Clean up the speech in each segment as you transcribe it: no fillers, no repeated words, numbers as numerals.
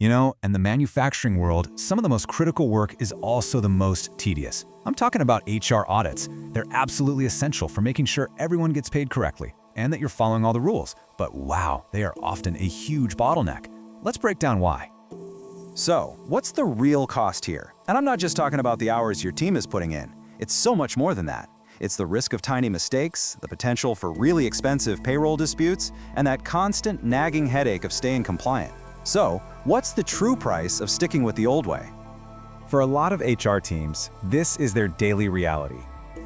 In the manufacturing world, some of the most critical work is also the most tedious. I'm talking about HR audits. They're absolutely essential for making sure everyone gets paid correctly and that you're following all the rules. But wow, they are often a huge bottleneck. Let's break down why. So, what's the real cost here? And I'm not just talking about the hours your team is putting in. It's so much more than that. It's the risk of tiny mistakes, the potential for really expensive payroll disputes, and that constant nagging headache of staying compliant. So, what's the true price of sticking with the old way? For a lot of HR teams, this is their daily reality.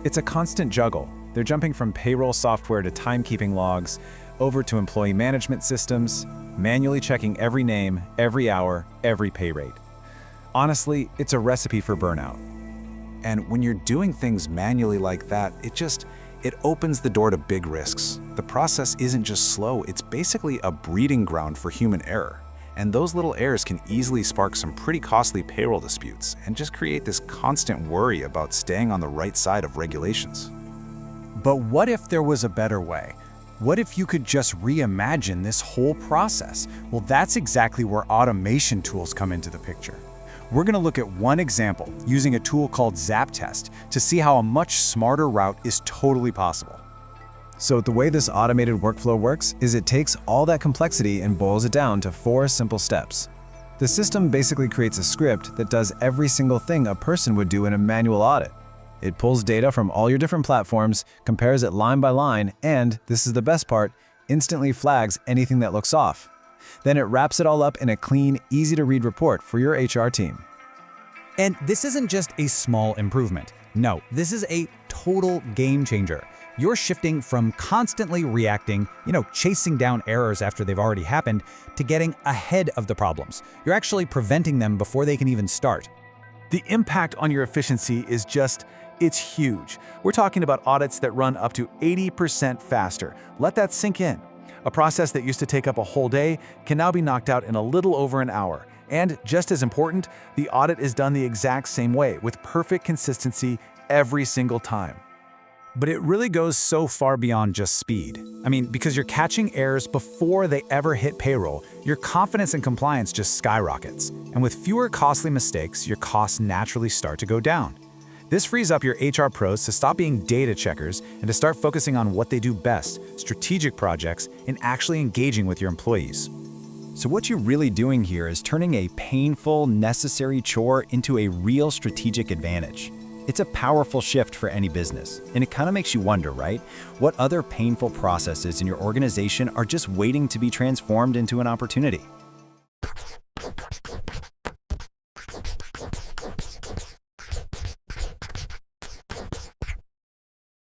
It's a constant juggle. They're jumping from payroll software to timekeeping logs, over to employee management systems, manually checking every name, every hour, every pay rate. Honestly, it's a recipe for burnout. And when you're doing things manually like that, it opens the door to big risks. The process isn't just slow, it's basically a breeding ground for human error. And those little errors can easily spark some pretty costly payroll disputes and just create this constant worry about staying on the right side of regulations. But what if there was a better way? What if you could just reimagine this whole process? Well, that's exactly where automation tools come into the picture. We're going to look at one example using a tool called ZAPTEST to see how a much smarter route is totally possible. So the way this automated workflow works is it takes all that complexity and boils it down to 4 simple steps. The system basically creates a script that does every single thing a person would do in a manual audit. It pulls data from all your different platforms, compares it line by line, and, this is the best part, instantly flags anything that looks off. Then it wraps it all up in a clean, easy-to-read report for your HR team. And this isn't just a small improvement. No, this is a total game changer. You're shifting from constantly reacting, chasing down errors after they've already happened, to getting ahead of the problems. You're actually preventing them before they can even start. The impact on your efficiency is it's huge. We're talking about audits that run up to 80% faster. Let that sink in. A process that used to take up a whole day can now be knocked out in a little over an hour. And just as important, the audit is done the exact same way, with perfect consistency every single time. But it really goes so far beyond just speed. Because you're catching errors before they ever hit payroll, your confidence in compliance just skyrockets. And with fewer costly mistakes, your costs naturally start to go down. This frees up your HR pros to stop being data checkers and to start focusing on what they do best, strategic projects, and actually engaging with your employees. So what you're really doing here is turning a painful, necessary chore into a real strategic advantage. It's a powerful shift for any business, and it kind of makes you wonder, right? What other painful processes in your organization are just waiting to be transformed into an opportunity?